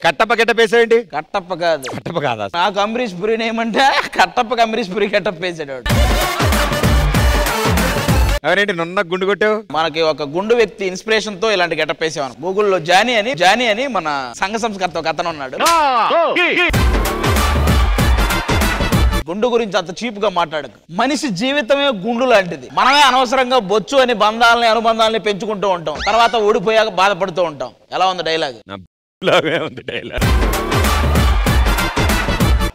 Kattappa getup వేసాడండి. Kattappa కాదు, కట్టప్ప కాదా? నాకు అంబరీష్ పురి ఏమంటే కట్టప్పకి అంబరీష్ పురి గెటప్ వేసాడు. అవరేంటి నున్న గుండు కొట్టావు? మనకి ఒక గుండు వ్యక్తి ఇన్స్పిరేషన్ తో ఇలాంటి గెటప్ వేసాను. గూగుల్లో జానీ అని మన సంఘ సంస్కర్త ఒక అతను ఉన్నాడు. గుండు గురించి అంత చీప్ గా మాట్లాడకు. మనిషి జీవితమే గుండు లాంటిది. మనమే అనవసరంగా బొచ్చు అని బంధాలని అనుబంధాలని పెంచుకుంటూ ఉంటాం, తర్వాత ఓడిపోయాక బాధపడుతూ ఉంటాం. ఎలా ఉంది డైలాగ్?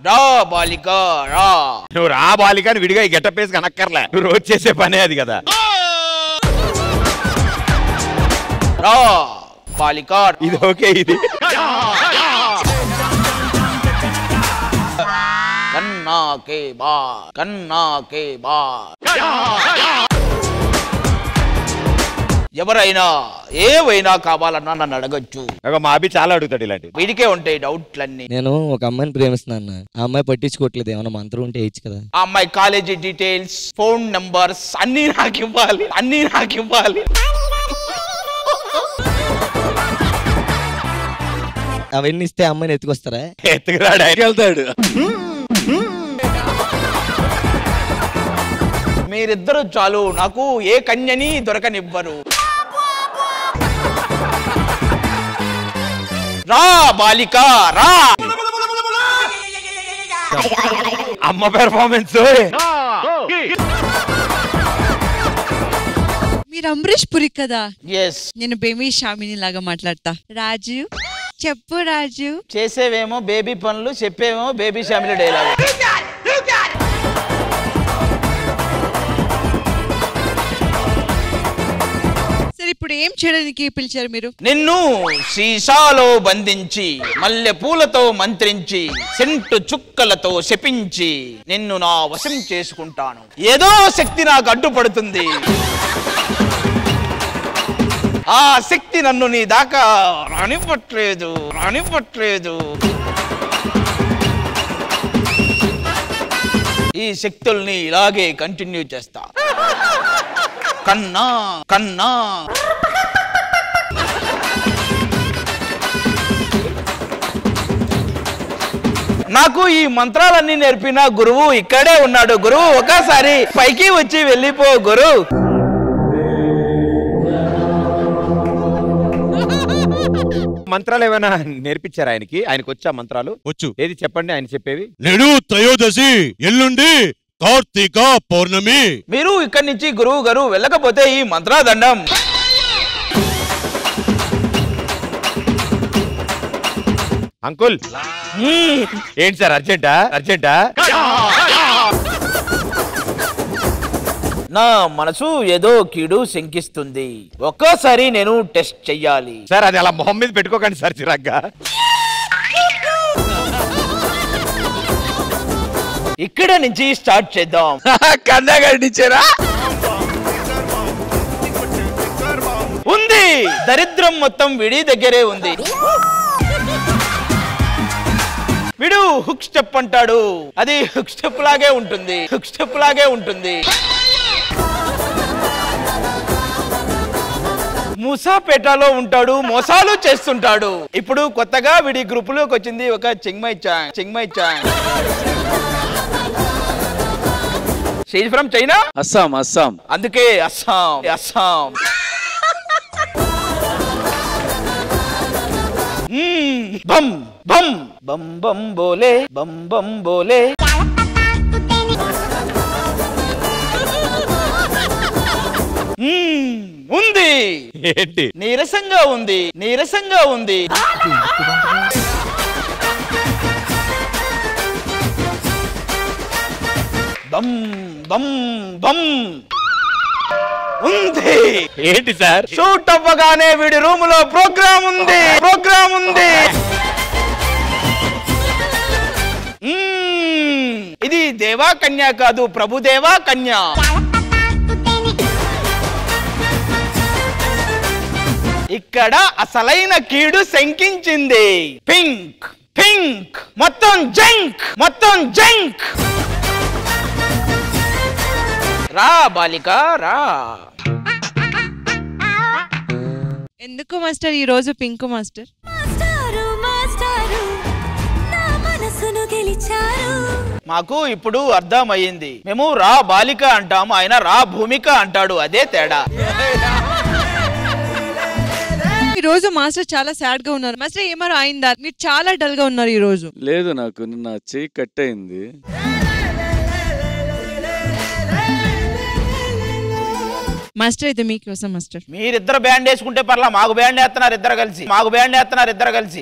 రా బాలిక రా. నువ్వు రా బాలిక అని విడిగా ఈ గెటప్ వేసి కనక్కర్లే, నువ్వు రోజు చేసే పనే అది కదా. రా బాలిక ఇది ఓకే. ఇది కన్నా కే బా కన్నా కే బా. ఎవరైనా ఏవైనా కావాలన్నా నన్ను అడగచ్చు. మా అభి చాలా అడుగుతాడు ఇలాంటి. వీడికే ఉంటాయి డౌట్లన్నీ. నేను ఒక అమ్మాయిని ప్రేమిస్తున్నాను, ఆ అమ్మాయి పట్టించుకోవట్లేదు. ఏమన్నా మంత్రం ఉంటే ఇచ్చు కదా. ఆ అమ్మాయి కాలేజీ డీటెయిల్స్, ఫోన్ నంబర్స్ అన్ని నాకు ఇవ్వాలి. అవన్నీ ఇస్తే అమ్మాయిని ఎత్తుకొస్తారా? ఎత్తుకురాడు, వెళ్తాడు. మీరిద్దరు చాలు, నాకు ఏ కన్యని దొరకనివ్వరు. రా బాలిక రా. అమ్మ పెర్ఫార్మెన్స్. మీరు అంబరీష్ పురి కదా? ఎస్. నేను బేబీ షామిని లాగా మాట్లాడతా. రాజు చెప్పు రాజు. చేసేవేమో బేబీ పనులు, చెప్పేవేమో బేబీ షామిలి డైలాగ్. సరే ఇప్పుడు ఏం చేయడానికి పిలిచారు మీరు? నిన్ను సీసాలో బంధించి, మల్లె పూలతో మంత్రించి, సెంటు చుక్కలతో శపించి నిన్ను నా వశం చేసుకుంటాను. ఏదో శక్తి నాకు అడ్డుపడుతుంది. ఆ శక్తి నన్ను నీ దాకా రానివ్వట్లేదు. ఈ శక్తుల్ని ఇలాగే కంటిన్యూ చేస్తా. కన్నా నాకు ఈ మంత్రాలన్నీ నేర్పిన గురువు ఇక్కడే ఉన్నాడు. గురువు ఒకసారి పైకి వచ్చి వెళ్ళిపో గురు. మంత్రాలు ఏమైనా నేర్పించారా ఆయనకి? ఆయనకు వచ్చా మంత్రాలు? వచ్చు. ఏది చెప్పండి ఆయన చెప్పేవి. నేడు త్రయోదశి, ఎల్లుండి కార్తీక పౌర్ణమి. మీరు ఇక్కడి నుంచి గురువు గారు వెళ్ళకపోతే ఈ మంత్రాదండం. అంకుల్ ఏంటి సార్ అర్జెంటా? నా మనసు ఏదో కీడు శంకిస్తుంది. ఒక్కసారి నేను టెస్ట్ చెయ్యాలి. సార్ అది అలా మొహం మీద పెట్టుకోకండి సార్, చిరాగ్గా. ఇక్కడ నుంచి స్టార్ట్ చేద్దాం. కన్నగండిచ్చారా? ఉంది, దరిద్రం మొత్తం విడి దగ్గరే ఉంది. విడు హుక్ స్టెప్ అంటాడు, అది హుక్ స్టెప్ లాగే ఉంటుంది. మూసాపేటలో ఉంటాడు, మోసాలు చేస్తుంటాడు. ఇప్పుడు కొత్తగా విడి గ్రూప్ లోకి వచ్చింది ఒక చెంగ్మై చాంగ్. She's from China, Assam. అందుకే అస్సాం. బం బోలే. ఉంది. ఏంటి? నీరసంగా ఉంది. బం ఉంది. ఏంటి సార్? షూట్ అవ్వగానే వీడి రూమ్ లో ప్రోగ్రామ్ ఉంది. ఇది దేవా కన్యా కాదు, ప్రభుదేవా కన్యా. ఇక్కడ అసలైన కీడు శంకించింది. పింక్ పింక్ మొత్తం జంక్, మొత్తం జంక్. రా బాలిక రా. ఎందుకు మాస్టర్ ఈ రోజు పింక్ మాస్టర్? మాకు ఇప్పుడు అర్థమయ్యింది. మేము రా బాలిక అంటాము, ఆయన రా భూమిక అంటాడు, అదే తేడా. ఈ రోజు మాస్టర్ చాలా సాడ్ గా ఉన్నారు. మాస్టర్ ఏమారు అయిందా? మీరు చాలా డల్ గా ఉన్నారు ఈ రోజు. లేదు, నాకు నిన్న చెయ్యి కట్ అయింది. మాస్టర్ ఇది మీకోసం మాస్టర్. మీరిద్దరు బ్యాండ్ వేసుకుంటే పర్లా, మాకు బ్యాండ్ వేస్తున్నారు ఇద్దరు కలిసి, మాకు బ్యాండ్ వేస్తున్నారు ఇద్దరు కలిసి.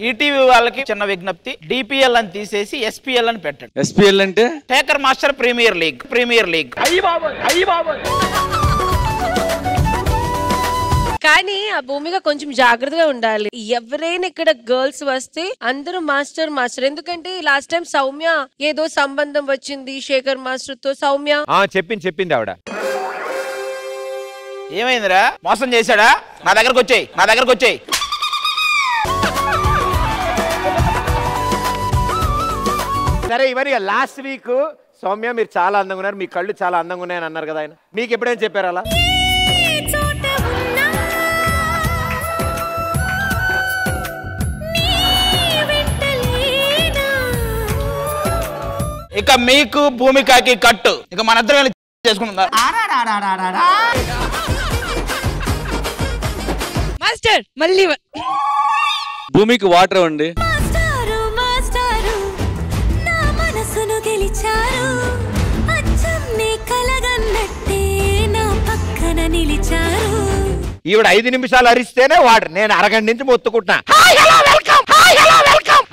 ఈటీవీ వాళ్ళకి చిన్న విజ్ఞప్తి, డిపిఎల్ అని తీసేసి ఎస్పీఎల్ అని పెట్టండి. ఎస్పీఎల్ అంటే taker master premier league. Premier league. కానీ ఆ భూమిగా కొంచెం జాగ్రత్తగా ఉండాలి. ఎవరైనా ఇక్కడ గర్ల్స్ వస్తే అందరూ మాస్టర్ మాస్టర్. ఎందుకంటే లాస్ట్ టైం సౌమ్య ఏదో సంబంధం వచ్చింది శేఖర్ మాస్టర్ తో. సౌమ్య చెప్పింది ఆవిడ. ఏమైందిరా? మోసం చేశాడా? నా దగ్గరకు వచ్చేయి, నా దగ్గరకు వచ్చేయి. సరే, ఇవన్నీ లాస్ట్ వీక్ సౌమ్య మీరు చాలా అందంగా ఉన్నారు, మీ కళ్ళు చాలా అందంగా ఉన్నాయని అన్నారు కదా ఆయన. మీకు ఎప్పుడైనా చెప్పారు అలా? ఇక మీకు భూమికకి కట్టు. ఇక మన ఇద్దరు చేసుకుంటున్నారు. మాస్టర్ మళ్ళీ భూమికి వాటర్ అండి. ఈవిడ 5 నిమిషాలు అరిస్తేనే వాడు, నేను అరగంట నుంచి మొత్తుకుంటున్నా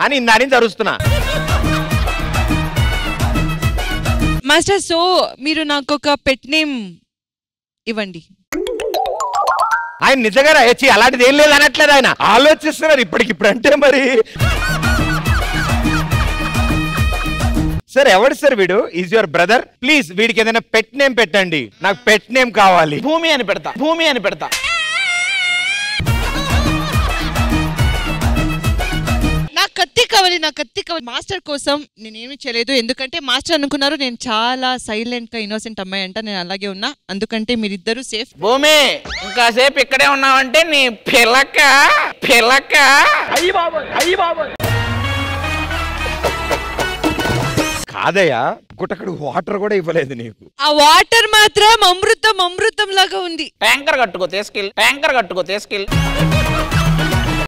అని ఇన్నా నుంచి అరుస్తున్నా. మాస్టర్ సో మీరు నాకు ఒక పెట్ నేమ్ ఇవ్వండి. ఆయన నిజంగా వచ్చి అలాంటిది ఏం లేదు అనట్లేదు, ఆయన ఆలోచిస్తున్నారు ఇప్పటికిప్పుడు. అంటే మరి సార్ ఎవడు సార్ వీడు? Is your brother? ప్లీజ్ వీడికి ఏదైనా పెట్ నేమ్ పెట్టండి, నాకు పెట్ నేమ్ కావాలి. భూమి అని పెడతా, భూమి అని పెడతా. నాకు కత్తి కావాలి, నాకు కత్తి కావాలి. మాస్టర్ కోసం నేనేమి చేయలేదు, ఎందుకంటే మాస్టర్ అనుకున్నారు నేను చాలా సైలెంట్ గా ఇన్నోసెంట్ అమ్మాయి అంట. నేను అలాగే ఉన్నా, అందుకంటే మీరిద్దరు సేఫ్. భూమి ఇంకా సేపు ఇక్కడే ఉన్నావంటే నీ పిలక పిలక. అయ్యి బాబోయ్, అయ్యి బాబోయ్. కాదయ్యా, గుట్టకడు వాటర్ కూడా ఇవ్వలేదు నీకు. ఆ వాటర్ మాత్రం అమృతం అమృతం లాగా ఉంది. ట్యాంకర్ కట్టుకో తీసుకెళ్ళి, ట్యాంకర్ కట్టుకో తీసుకెళ్ళి.